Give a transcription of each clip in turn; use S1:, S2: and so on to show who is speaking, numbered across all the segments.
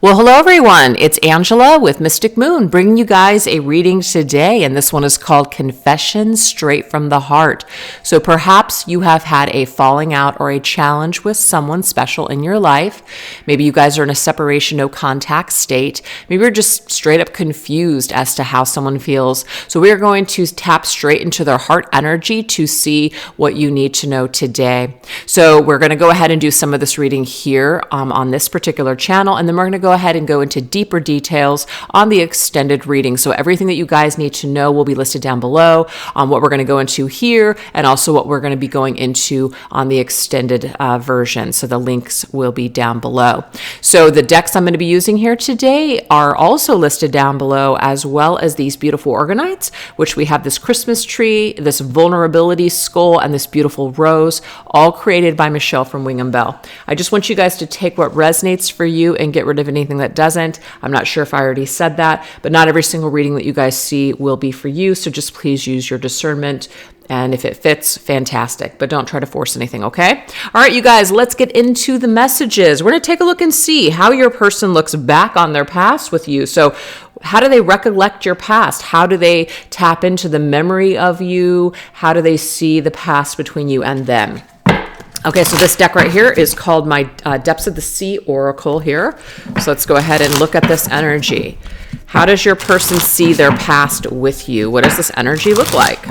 S1: Well, hello everyone. It's Angela with Mystic Moon bringing you guys a reading today, and this one is called Confessions Straight from the Heart. So perhaps you have had a falling out or a challenge with someone special in your life. Maybe you guys are in a separation, no contact state. Maybe you're just straight up confused as to how someone feels. So we are going to tap straight into their heart energy to see what you need to know today. So we're going to go ahead and do some of this reading here on this particular channel, and then we're going to go ahead and go into deeper details on the extended reading. So everything that you guys need to know will be listed down below on what we're going to go into here, and also what we're going to be going into on the extended version. So the links will be down below. So the decks I'm going to be using here today are also listed down below, as well as these beautiful Orgonites, which we have this Christmas tree, this vulnerability skull, and this beautiful rose, all created by Michele from Wing & Bell. I just want you guys to take what resonates for you and get rid of anything that doesn't. I'm not sure if I already said that, but not every single reading that you guys see will be for you. So just please use your discernment. And if it fits, fantastic. But don't try to force anything, okay? All right, you guys, let's get into the messages. We're going to take a look and see how your person looks back on their past with you. So how do they recollect your past? How do they tap into the memory of you? How do they see the past between you and them? Okay, so this deck right here is called my Depths of the Sea Oracle here. So let's go ahead and look at this energy. How does your person see their past with you? What does this energy look like?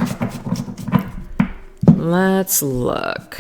S1: Let's look.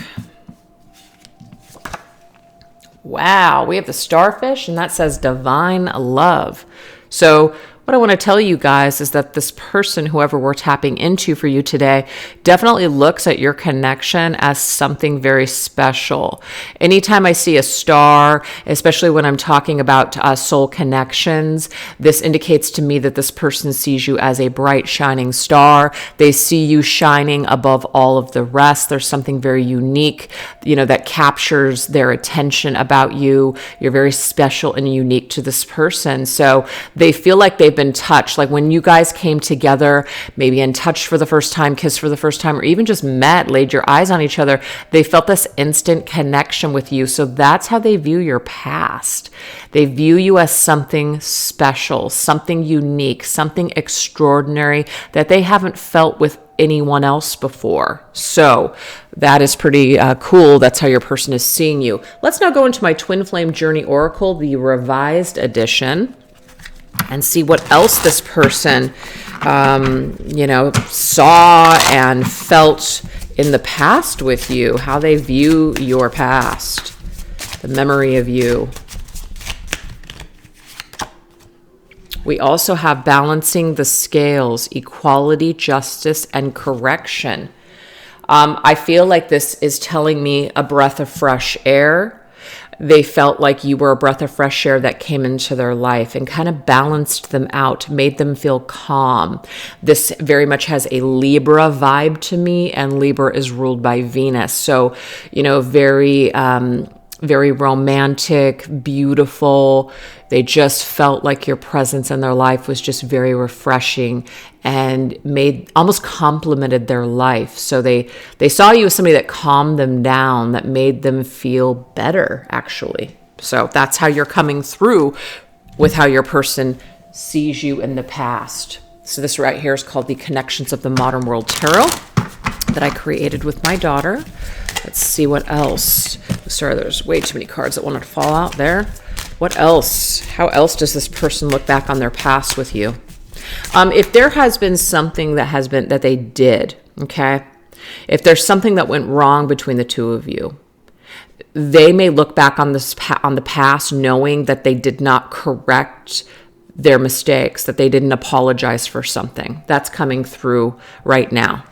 S1: Wow, we have the Starfish, and that says divine love. So what I want to tell you guys is that this person, whoever we're tapping into for you today, definitely looks at your connection as something very special. Anytime I see a star, especially when I'm talking about soul connections, this indicates to me that this person sees you as a bright, shining star. They see you shining above all of the rest. There's something very unique, that captures their attention about you. You're very special and unique to this person. So they feel like they've been touched, like when you guys came together, maybe in touch for the first time, kissed for the first time, or even just met, laid your eyes on each other, they felt this instant connection with you. So that's how they view your past. They view you as something special, something unique, something extraordinary that they haven't felt with anyone else before. So that is pretty cool. That's how your person is seeing you. Let's now go into my Twinflame Journey Oracle, the revised edition, and see what else this person, saw and felt in the past with you, how they view your past, the memory of you. We also have balancing the scales, equality, justice, and correction. I feel like this is telling me a breath of fresh air. They felt like you were a breath of fresh air that came into their life and kind of balanced them out, made them feel calm. This very much has a Libra vibe to me, and Libra is ruled by Venus. So, very romantic, beautiful. They just felt like your presence in their life was just very refreshing and almost complimented their life. So they saw you as somebody that calmed them down, that made them feel better, actually. So that's how you're coming through with how your person sees you in the past. So this right here is called the Connections of the Modern World Tarot that I created with my daughter. Let's see what else. Sorry, there's way too many cards that wanted to fall out there. What else? How else does this person look back on their past with you? If there has been something that they did, okay? If there's something that went wrong between the two of you, they may look back on the past knowing that they did not correct their mistakes, that they didn't apologize for something. That's coming through right now.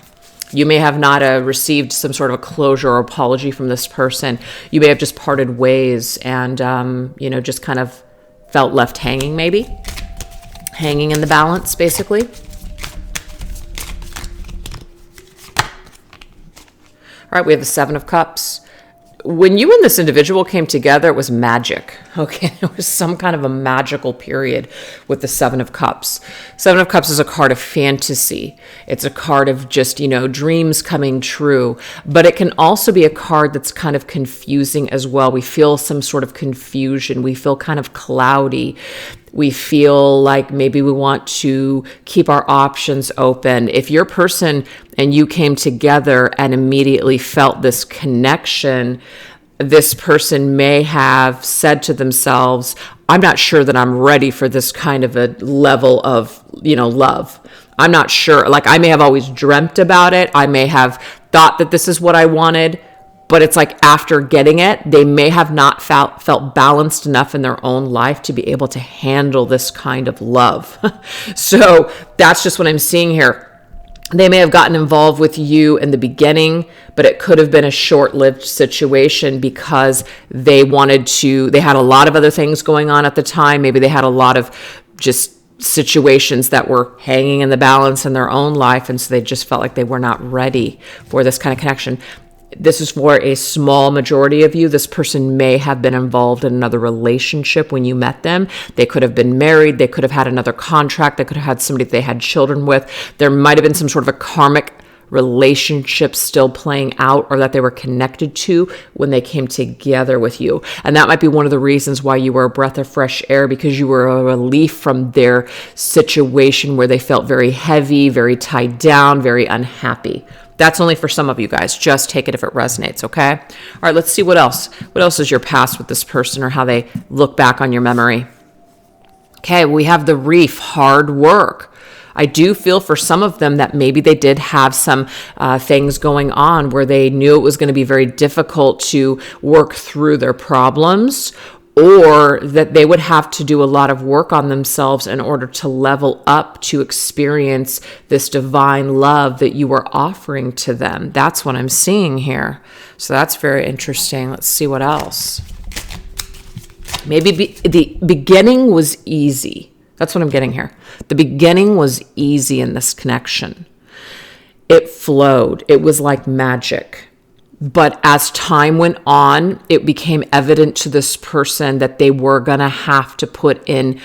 S1: You may have not received some sort of a closure or apology from this person. You may have just parted ways and, just kind of felt left hanging, maybe. Hanging in the balance, basically. All right, we have the Seven of Cups. When you and this individual came together, it was magic. Okay, there was some kind of a magical period with the Seven of Cups. Seven of Cups is a card of fantasy. It's a card of just, dreams coming true. But it can also be a card that's kind of confusing as well. We feel some sort of confusion. We feel kind of cloudy. We feel like maybe we want to keep our options open. If you're a person and you came together and immediately felt this connection, this person may have said to themselves, I'm not sure that I'm ready for this kind of a level of, love. I'm not sure. Like, I may have always dreamt about it. I may have thought that this is what I wanted, but it's like after getting it, they may have not felt balanced enough in their own life to be able to handle this kind of love. So that's just what I'm seeing here. They may have gotten involved with you in the beginning, but it could have been a short-lived situation because they had a lot of other things going on at the time. Maybe they had a lot of just situations that were hanging in the balance in their own life, and so they just felt like they were not ready for this kind of connection. This is for a small majority of you. This person may have been involved in another relationship when you met them. They could have been married. They could have had another contract. They could have had somebody they had children with. There might have been some sort of a karmic relationship still playing out, or that they were connected to when they came together with you. And that might be one of the reasons why you were a breath of fresh air, because you were a relief from their situation where they felt very heavy, very tied down, very unhappy. That's only for some of you guys. Just take it if it resonates, okay? All right, let's see what else. What else is your past with this person, or how they look back on your memory? Okay, we have the Reef, hard work. I do feel for some of them that maybe they did have some things going on where they knew it was going to be very difficult to work through their problems, or that they would have to do a lot of work on themselves in order to level up to experience this divine love that you were offering to them. That's what I'm seeing here. So that's very interesting. Let's see what else. Maybe the beginning was easy. That's what I'm getting here. The beginning was easy in this connection. It flowed. It was like magic. But as time went on, it became evident to this person that they were going to have to put in,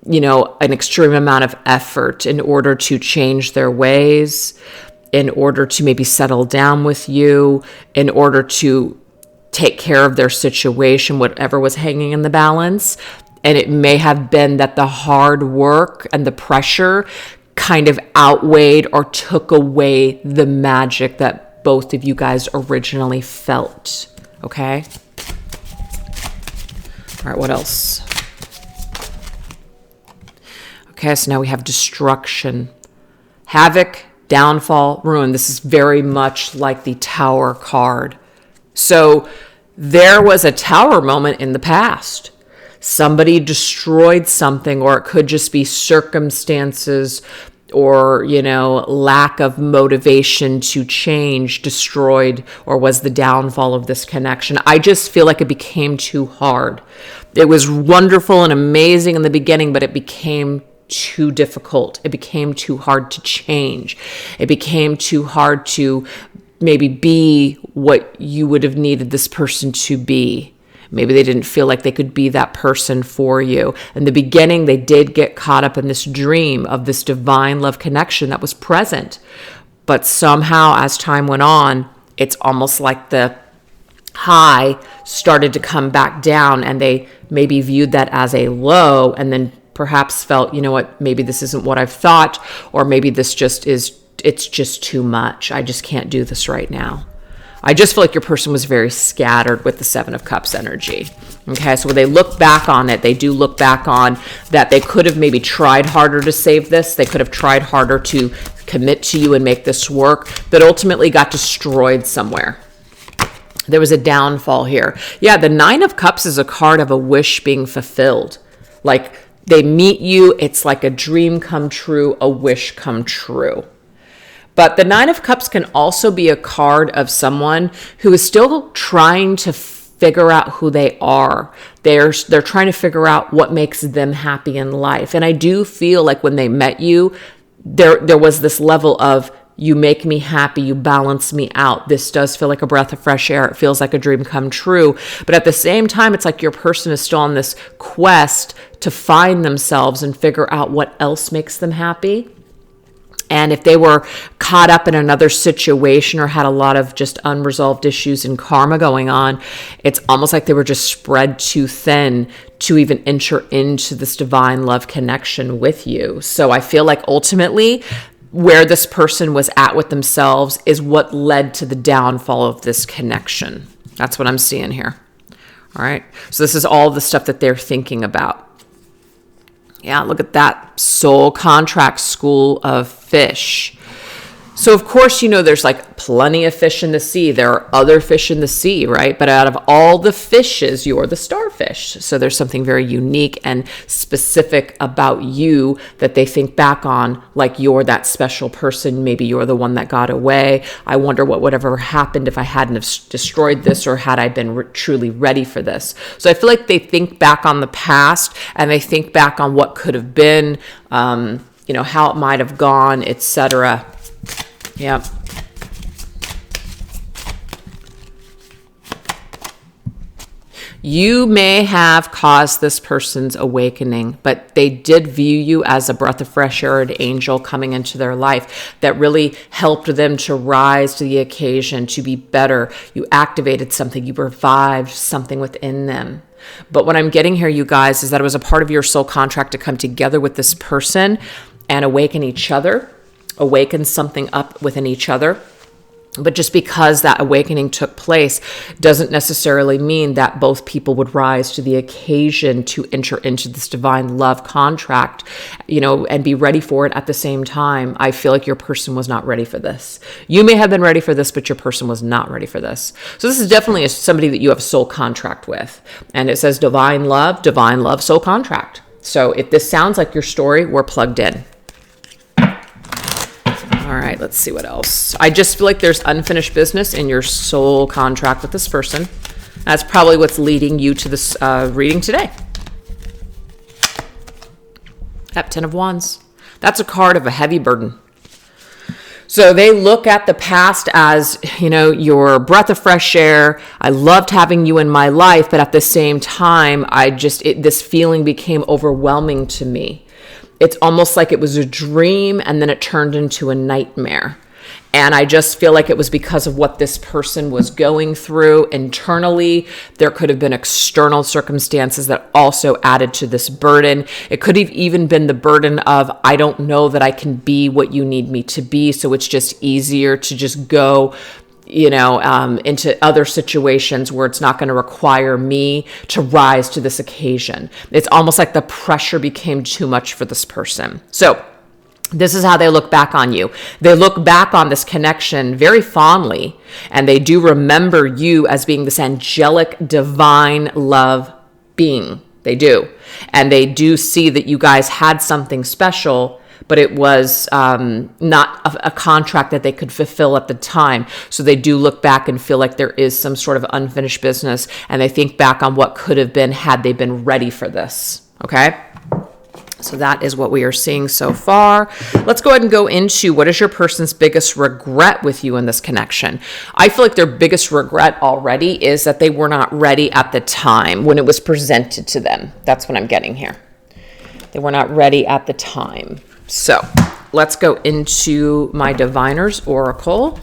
S1: an extreme amount of effort in order to change their ways, in order to maybe settle down with you, in order to take care of their situation, whatever was hanging in the balance. And it may have been that the hard work and the pressure kind of outweighed or took away the magic that both of you guys originally felt. Okay? All right, what else? Okay, so now we have destruction, havoc, downfall, ruin. This is very much like the Tower card. So there was a Tower moment in the past. Somebody destroyed something, or it could just be circumstances or, lack of motivation to change destroyed or was the downfall of this connection. I just feel like it became too hard. It was wonderful and amazing in the beginning, but it became too difficult. It became too hard to change. It became too hard to maybe be what you would have needed this person to be. Maybe they didn't feel like they could be that person for you. In the beginning, they did get caught up in this dream of this divine love connection that was present. But somehow, as time went on, it's almost like the high started to come back down, and they maybe viewed that as a low, and then perhaps felt, maybe this isn't what I've thought, or maybe this it's just too much. I just can't do this right now. I just feel like your person was very scattered with the Seven of Cups energy. Okay, so when they look back on it, they do look back on that they could have maybe tried harder to save this. They could have tried harder to commit to you and make this work, but ultimately got destroyed somewhere. There was a downfall here. Yeah, the Nine of Cups is a card of a wish being fulfilled. Like they meet you, it's like a dream come true, a wish come true. But the Nine of Cups can also be a card of someone who is still trying to figure out who they are. They're trying to figure out what makes them happy in life. And I do feel like when they met you, there was this level of You make me happy. You balance me out. This does feel like a breath of fresh air. It feels like a dream come true. But at the same time, it's like your person is still on this quest to find themselves and figure out what else makes them happy. And if they were caught up in another situation or had a lot of just unresolved issues and karma going on, it's almost like they were just spread too thin to even enter into this divine love connection with you. So I feel like ultimately, where this person was at with themselves is what led to the downfall of this connection. That's what I'm seeing here. All right. So this is all the stuff that they're thinking about. Yeah, look at that. Soul contract, school of fish. So of course, you know, there's like plenty of fish in the sea. There are other fish in the sea, right? But out of all the fishes, you're the starfish. So there's something very unique and specific about you that they think back on, like you're that special person. Maybe you're the one that got away. I wonder what would have ever happened if I hadn't have destroyed this, or had I been truly ready for this. So I feel like they think back on the past, and they think back on what could have been, you know, how it might have gone, etc. Yep. You may have caused this person's awakening, but they did view you as a breath of fresh air, an angel coming into their life that really helped them to rise to the occasion, to be better. You activated something, you revived something within them. But what I'm getting here, you guys, is that it was a part of your soul contract to come together with this person and awaken each other. Awaken something up within each other. But just because that awakening took place doesn't necessarily mean that both people would rise to the occasion to enter into this divine love contract, you know, and be ready for it at the same time. I feel like your person was not ready for this. You may have been ready for this, but your person was not ready for this. So this is definitely somebody that you have a soul contract with. And it says divine love, soul contract. So if this sounds like your story, we're plugged in. All right, let's see what else. I just feel like there's unfinished business in your soul contract with this person. That's probably what's leading you to this reading today. That 10 of Wands. That's a card of a heavy burden. So they look at the past as, you know, your breath of fresh air. I loved having you in my life, but at the same time, this feeling became overwhelming to me. It's almost like it was a dream and then it turned into a nightmare. And I just feel like it was because of what this person was going through internally. There could have been external circumstances that also added to this burden. It could have even been the burden of, I don't know that I can be what you need me to be. So it's just easier to just go, you know, into other situations where it's not going to require me to rise to this occasion. It's almost like the pressure became too much for this person. So this is how they look back on you. They look back on this connection very fondly, and they do remember you as being this angelic, divine love being. They do. And they do see that you guys had something special, but it was not a contract that they could fulfill at the time. So they do look back and feel like there is some sort of unfinished business, and they think back on what could have been had they been ready for this, okay? So that is what we are seeing so far. Let's go ahead and go into what is your person's biggest regret with you in this connection. I feel like their biggest regret already is that they were not ready at the time when it was presented to them. That's what I'm getting here. They were not ready at the time. So let's go into my Diviner's Oracle.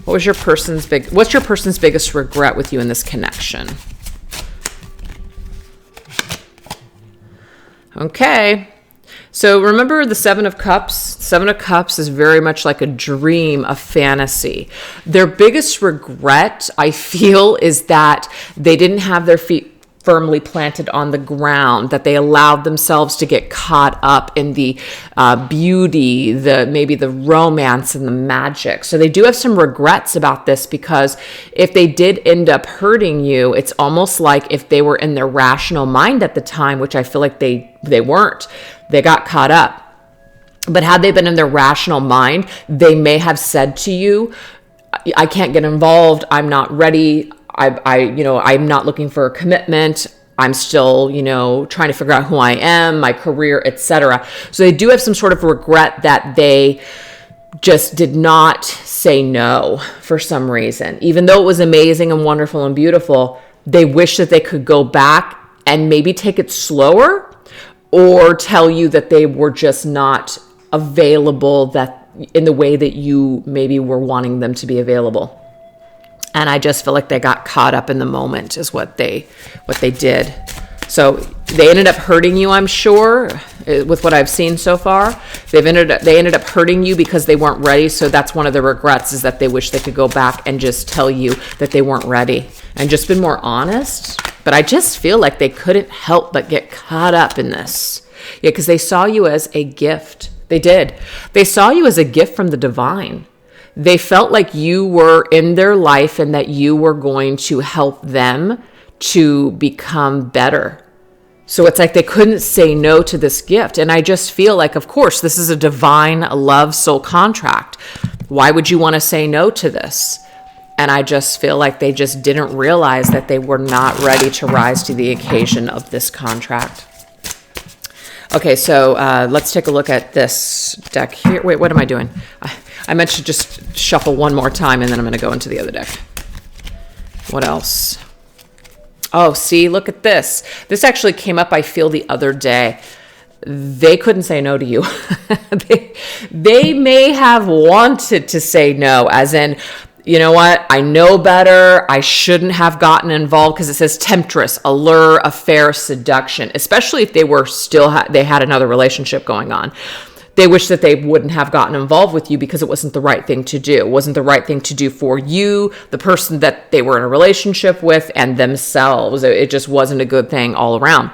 S1: What's your person's biggest regret with you in this connection? Okay. So remember the Seven of Cups? Seven of Cups is very much like a dream, a fantasy. Their biggest regret, I feel, is that they didn't have their feet firmly planted on the ground, that they allowed themselves to get caught up in the beauty, maybe the romance and the magic. So they do have some regrets about this, because if they did end up hurting you, it's almost like if they were in their rational mind at the time, which I feel like they weren't, they got caught up. But had they been in their rational mind, they may have said to you, I can't get involved, I'm not ready, I'm not looking for a commitment. I'm still, you know, trying to figure out who I am, my career, etc. So they do have some sort of regret that they just did not say no for some reason. Even though it was amazing and wonderful and beautiful, they wish that they could go back and maybe take it slower, or tell you that they were just not available that in the way that you maybe were wanting them to be available. And I just feel like they got caught up in the moment is what they did. So they ended up hurting you, I'm sure, with what I've seen so far. They ended up hurting you because they weren't ready. So that's one of the regrets, is that they wish they could go back and just tell you that they weren't ready and just been more honest. But I just feel like they couldn't help but get caught up in this. Yeah, because they saw you as a gift. They did. They saw you as a gift from the divine. They felt like you were in their life and that you were going to help them to become better. So it's like they couldn't say no to this gift. And I just feel like, of course, this is a divine love soul contract. Why would you want to say no to this? And I just feel like they just didn't realize that they were not ready to rise to the occasion of this contract. Okay, so let's take a look at this deck here. Wait, what am I doing? I meant to just shuffle one more time, and then I'm going to go into the other deck. What else? Oh, see, look at this. This actually came up, I feel, the other day. They couldn't say no to you. They may have wanted to say no, as in, you know what? I know better. I shouldn't have gotten involved, because it says temptress, allure, affair, seduction, especially if they were they had another relationship going on. They wish that they wouldn't have gotten involved with you because it wasn't the right thing to do. It wasn't the right thing to do for you, the person that they were in a relationship with, and themselves. It just wasn't a good thing all around.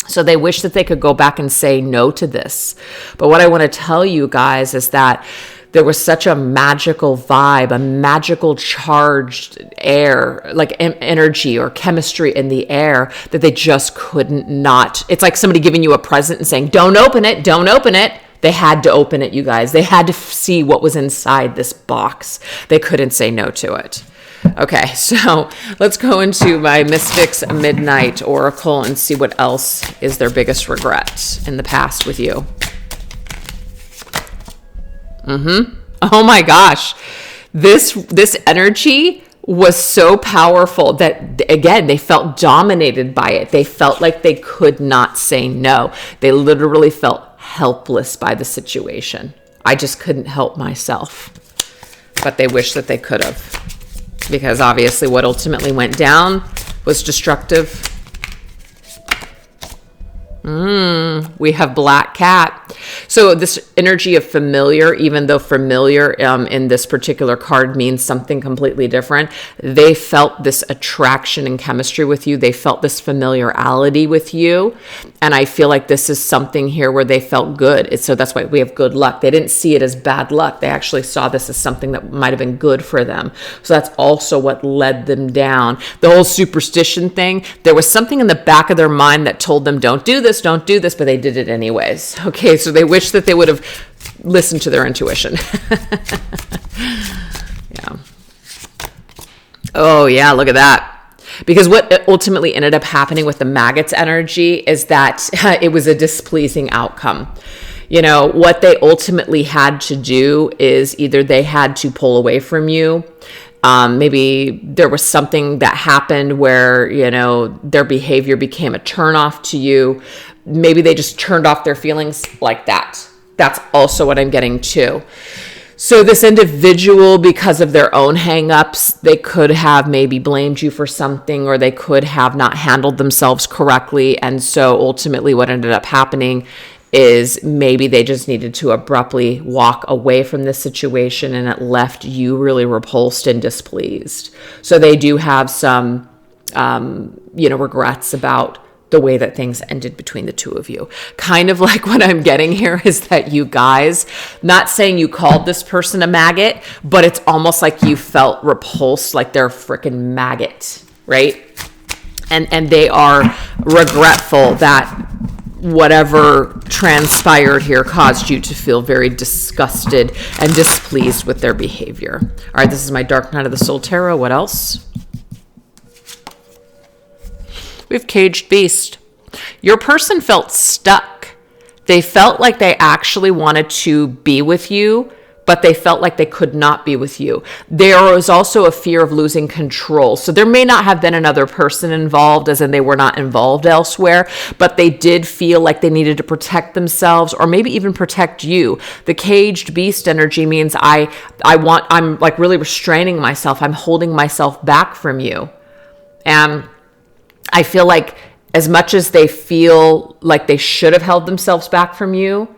S1: So they wish that they could go back and say no to this. But what I want to tell you guys is that there was such a magical vibe, a magical charged air, like energy or chemistry in the air, that they just couldn't not. It's like somebody giving you a present and saying, don't open it, don't open it. They had to open it, you guys. They had to see what was inside this box. They couldn't say no to it. Okay, so let's go into my Mystics Midnight Oracle and see what else is their biggest regret in the past with you. Oh my gosh. This energy was so powerful that, again, they felt dominated by it. They felt like they could not say no. They literally felt helpless by the situation. I just couldn't help myself. But they wish that they could have. Because obviously what ultimately went down was destructive. We have Black Cat. So this energy of familiar, even though familiar in this particular card means something completely different, they felt this attraction and chemistry with you. They felt this familiarity with you. And I feel like this is something here where they felt good. So that's why we have good luck. They didn't see it as bad luck. They actually saw this as something that might have been good for them. So that's also what led them down. The whole superstition thing, there was something in the back of their mind that told them, don't do this, but they did it anyways. Okay, so they wish that they would have listened to their intuition. Yeah. Oh, yeah, look at that. Because what ultimately ended up happening with the maggots energy is that it was a displeasing outcome. You know, what they ultimately had to do is either they had to pull away from you. Maybe there was something that happened where, you know, their behavior became a turnoff to you. Maybe they just turned off their feelings like that. That's also what I'm getting to. So this individual, because of their own hang-ups, they could have maybe blamed you for something, or they could have not handled themselves correctly. And so ultimately what ended up happening is maybe they just needed to abruptly walk away from this situation, and it left you really repulsed and displeased. So they do have some, regrets about the way that things ended between the two of you. Kind of like what I'm getting here is that you guys, not saying you called this person a maggot, but it's almost like you felt repulsed, like they're a freaking maggot, right? And they are regretful that whatever transpired here caused you to feel very disgusted and displeased with their behavior. All right, this is my Dark Night of the Soul Tarot. What else? We have caged beast. Your person felt stuck. They felt like they actually wanted to be with you, but they felt like they could not be with you. There was also a fear of losing control. So there may not have been another person involved, as in they were not involved elsewhere, but they did feel like they needed to protect themselves or maybe even protect you. The caged beast energy means I'm like really restraining myself. I'm holding myself back from you. And I feel like as much as they feel like they should have held themselves back from you,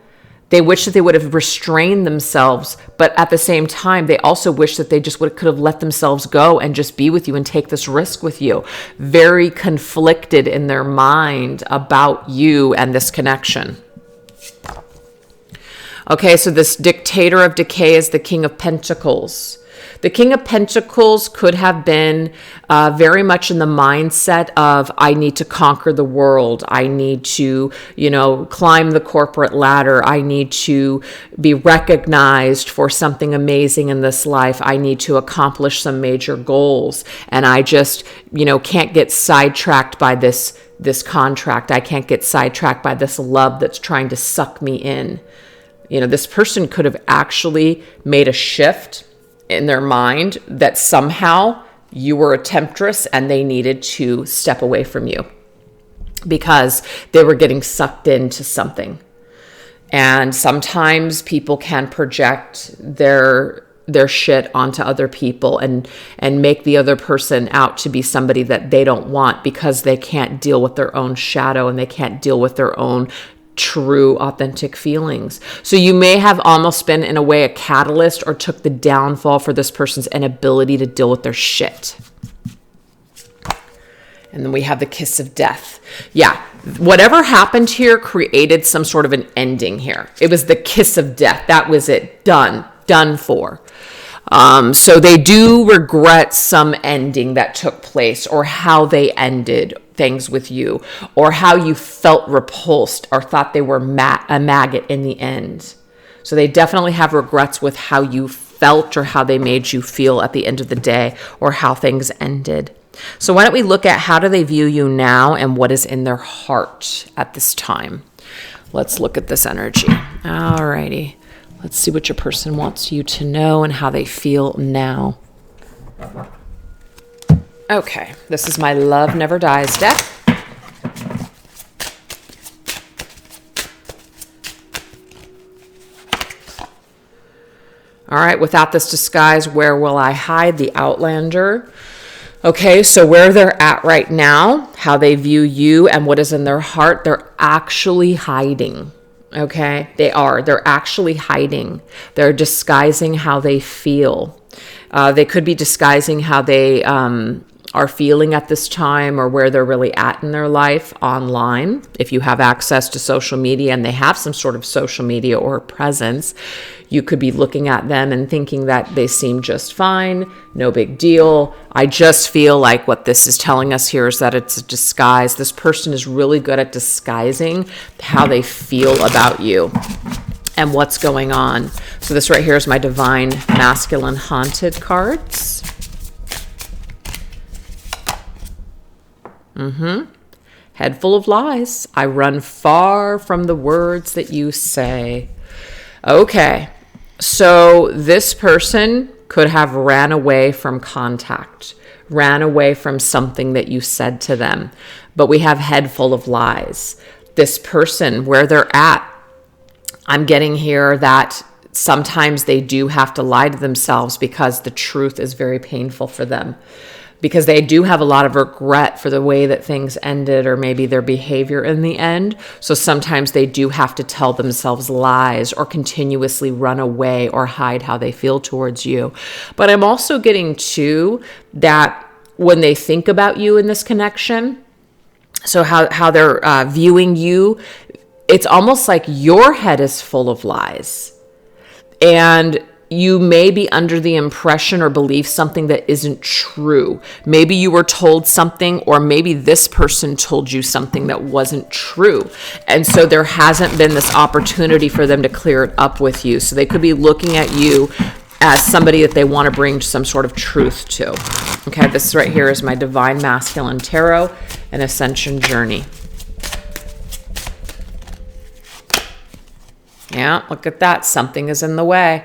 S1: they wish that they would have restrained themselves, but at the same time, they also wish that they just could have let themselves go and just be with you and take this risk with you. Very conflicted in their mind about you and this connection. Okay, so this dictator of decay is the King of Pentacles. The King of Pentacles could have been very much in the mindset of, I need to conquer the world. I need to, climb the corporate ladder. I need to be recognized for something amazing in this life. I need to accomplish some major goals. And I just, can't get sidetracked by this contract. I can't get sidetracked by this love that's trying to suck me in. This person could have actually made a shift in their mind that somehow you were a temptress and they needed to step away from you because they were getting sucked into something. And sometimes people can project their shit onto other people and make the other person out to be somebody that they don't want because they can't deal with their own shadow and they can't deal with their own true, authentic feelings. So you may have almost been, in a way, a catalyst or took the downfall for this person's inability to deal with their shit. And then we have the kiss of death. Yeah, whatever happened here created some sort of an ending here. It was the kiss of death. That was it. Done for. So they do regret some ending that took place or how they ended things with you or how you felt repulsed or thought they were a maggot in the end. So they definitely have regrets with how you felt or how they made you feel at the end of the day or how things ended. So why don't we look at how do they view you now and what is in their heart at this time? Let's look at this energy. All righty. Let's see what your person wants you to know and how they feel now. Okay, this is my Love Never Dies deck. All right, without this disguise, where will I hide? The Outlander. Okay, so where they're at right now, how they view you and what is in their heart, they're actually hiding. Okay, they're actually hiding. They're disguising how they feel. They could be disguising how they are feeling at this time or where they're really at in their life online. If you have access to social media and they have some sort of social media or presence, you could be looking at them and thinking that they seem just fine, no big deal. I just feel like what this is telling us here is that it's a disguise. This person is really good at disguising how they feel about you and what's going on. So this right here is my Divine Masculine Haunted cards. Head full of lies. I run far from the words that you say. Okay, so this person could have ran away from contact, ran away from something that you said to them. But we have head full of lies. This person, where they're at, I'm getting here that sometimes they do have to lie to themselves because the truth is very painful for them. Because they do have a lot of regret for the way that things ended or maybe their behavior in the end. So sometimes they do have to tell themselves lies or continuously run away or hide how they feel towards you. But I'm also getting too that when they think about you in this connection, so how they're viewing you, it's almost like your head is full of lies. And you may be under the impression or believe something that isn't true. Maybe you were told something, or maybe this person told you something that wasn't true. And so there hasn't been this opportunity for them to clear it up with you. So they could be looking at you as somebody that they want to bring some sort of truth to. Okay, this right here is my Divine Masculine Tarot. an ascension journey. Yeah, look at that. Something is in the way.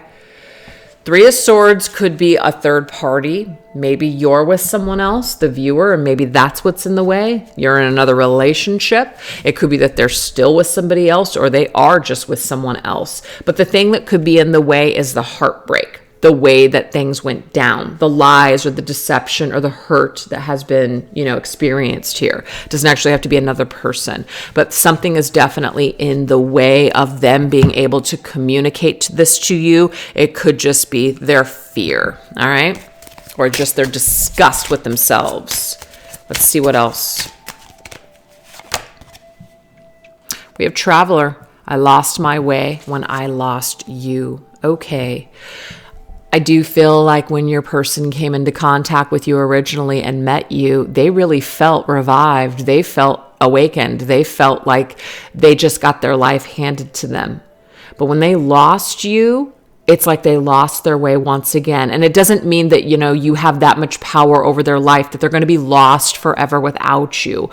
S1: Three of Swords could be a third party. Maybe you're with someone else, the viewer, and maybe that's what's in the way. You're in another relationship. It could be that they're still with somebody else, or they are just with someone else. But the thing that could be in the way is the heartbreak, the way that things went down, the lies or the deception or the hurt that has been, experienced here. It doesn't actually have to be another person, but something is definitely in the way of them being able to communicate this to you. It could just be their fear, all right? Or just their disgust with themselves. Let's see what else. We have Traveler. I lost my way when I lost you. Okay. I do feel like when your person came into contact with you originally and met you, they really felt revived. They felt awakened. They felt like they just got their life handed to them. But when they lost you, it's like they lost their way once again. And it doesn't mean that, you have that much power over their life, that they're going to be lost forever without you.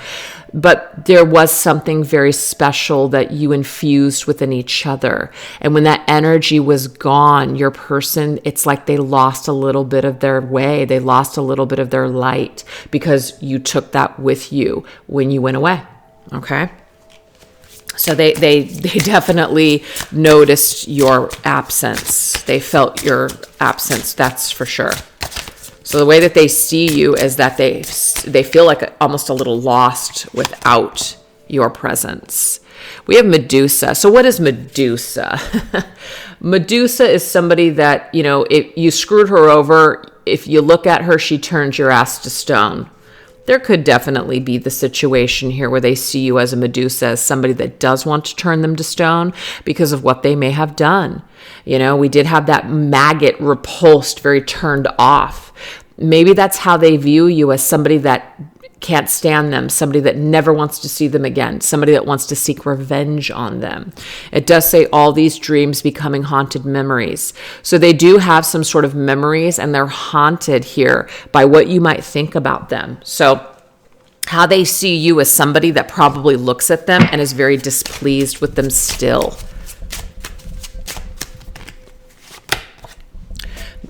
S1: But there was something very special that you infused within each other. And when that energy was gone, your person, it's like they lost a little bit of their way. They lost a little bit of their light because you took that with you when you went away. Okay? So they definitely noticed your absence. They felt your absence, that's for sure. So the way that they see you is that they feel like almost a little lost without your presence. We have Medusa. So what is Medusa? Medusa is somebody that, if you screwed her over, if you look at her, she turns your ass to stone. There could definitely be the situation here where they see you as a Medusa, as somebody that does want to turn them to stone because of what they may have done. We did have that maggot, repulsed, very turned off. Maybe that's how they view you, as somebody that can't stand them, somebody that never wants to see them again, somebody that wants to seek revenge on them. It does say all these dreams becoming haunted memories. So they do have some sort of memories, and they're haunted here by what you might think about them. So how they see you as somebody that probably looks at them and is very displeased with them still.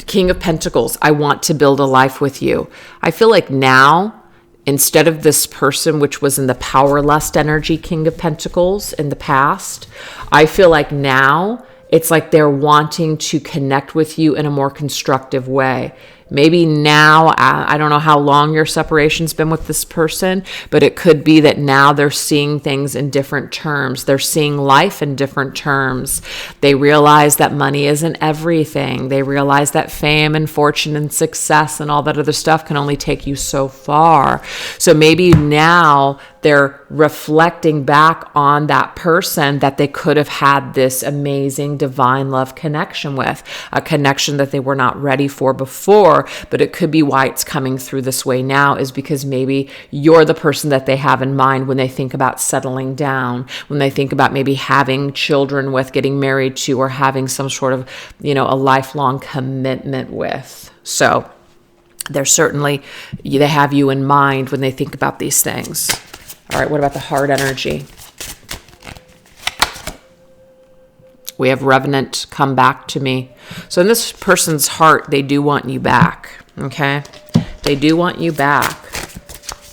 S1: King of Pentacles, I want to build a life with you. I feel like now, instead of this person, which was in the power lust energy, King of Pentacles in the past, I feel like now it's like they're wanting to connect with you in a more constructive way. Maybe now, I don't know how long your separation's been with this person, but it could be that now they're seeing things in different terms. They're seeing life in different terms. They realize that money isn't everything. They realize that fame and fortune and success and all that other stuff can only take you so far. So maybe now they're reflecting back on that person that they could have had this amazing divine love connection with, a connection that they were not ready for before. But it could be why it's coming through this way now is because maybe you're the person that they have in mind when they think about settling down, when they think about maybe having children with, getting married to, or having some sort of, a lifelong commitment with. So they have you in mind when they think about these things. All right, what about the heart energy? We have Revenant, come back to me. So in this person's heart, they do want you back, okay? They do want you back.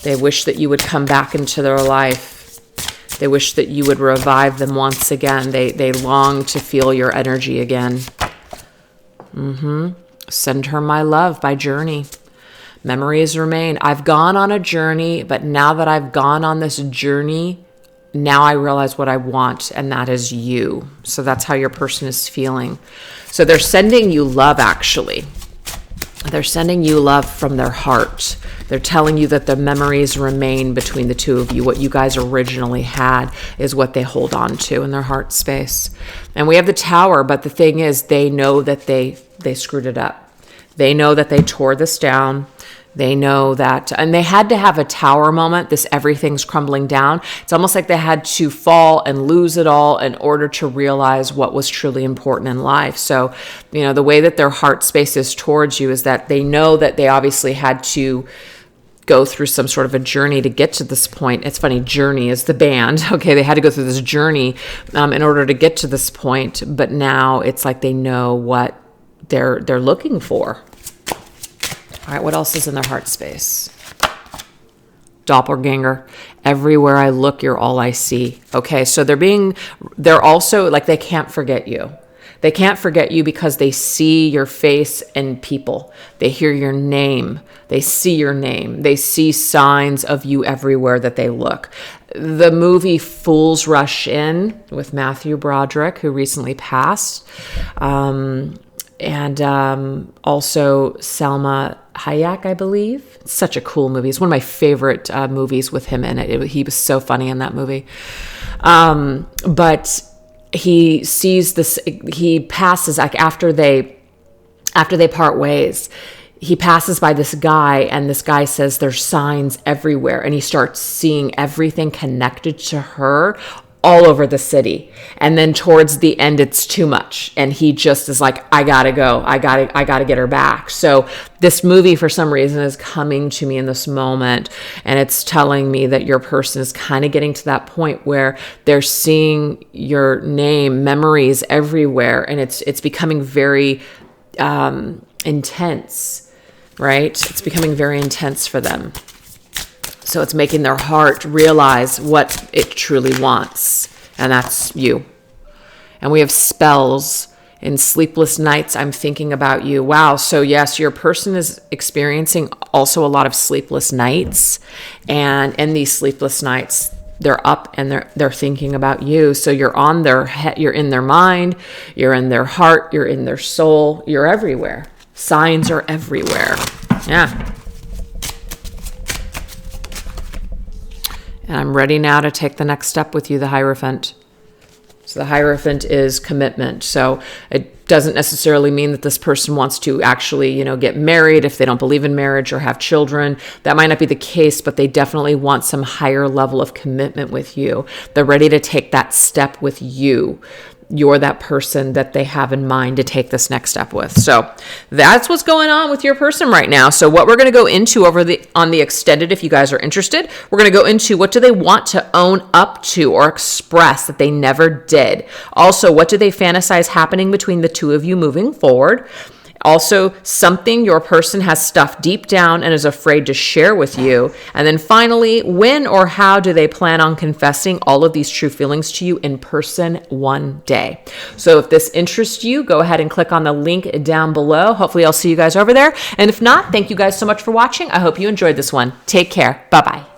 S1: They wish that you would come back into their life. They wish that you would revive them once again. They long to feel your energy again. Send her my love by Journey. Memories remain. I've gone on a journey, but now that I've gone on this journey, now I realize what I want, and that is you. So that's how your person is feeling. So they're sending you love, actually. They're sending you love from their heart. They're telling you that the memories remain between the two of you. What you guys originally had is what they hold on to in their heart space. And we have the Tower, but the thing is, they know that they screwed it up. They know that they tore this down. They know that, and they had to have a tower moment, this everything's crumbling down. It's almost like they had to fall and lose it all in order to realize what was truly important in life. So, the way that their heart space is towards you is that they know that they obviously had to go through some sort of a journey to get to this point. It's funny, Journey is the band. Okay, they had to go through this journey in order to get to this point, but now it's like they know what they're looking for. All right, what else is in their heart space? Doppelganger. Everywhere I look, you're all I see. Okay, so they're also like, they can't forget you. They can't forget you because they see your face in people. They hear your name. They see your name. They see signs of you everywhere that they look. The movie Fools Rush In with Matthew Broderick, who recently passed, and also Salma Hayek, I believe. It's such a cool movie. It's one of my favorite movies with him in it. He was so funny in that movie. But he sees this, he passes, like after they part ways, he passes by this guy, and this guy says there's signs everywhere, and he starts seeing everything connected to her all over the city. And then towards the end, it's too much, and he just is like, I gotta go, I gotta get her back. So this movie, for some reason, is coming to me in this moment, and it's telling me that your person is kind of getting to that point where they're seeing your name, memories everywhere, and it's becoming very intense, right? It's becoming very intense for them. So it's making their heart realize what it truly wants, and that's you. And we have spells. In sleepless nights, I'm thinking about you. Wow. So yes, your person is experiencing also a lot of sleepless nights. And in these sleepless nights, they're up and they're thinking about you. So you're on their head, you're in their mind, you're in their heart, you're in their soul, you're everywhere. Signs are everywhere. Yeah. And I'm ready now to take the next step with you, the Hierophant. So the Hierophant is commitment. So it doesn't necessarily mean that this person wants to actually, get married if they don't believe in marriage or have children. That might not be the case, but they definitely want some higher level of commitment with you. They're ready to take that step with you. You're that person that they have in mind to take this next step with. So that's what's going on with your person right now. So what we're going to go into on the extended, if you guys are interested, we're going to go into what do they want to own up to or express that they never did. Also, what do they fantasize happening between the two of you moving forward? Also, something your person has stuffed deep down and is afraid to share with you. And then finally, when or how do they plan on confessing all of these true feelings to you in person one day? So if this interests you, go ahead and click on the link down below. Hopefully I'll see you guys over there. And if not, thank you guys so much for watching. I hope you enjoyed this one. Take care. Bye-bye.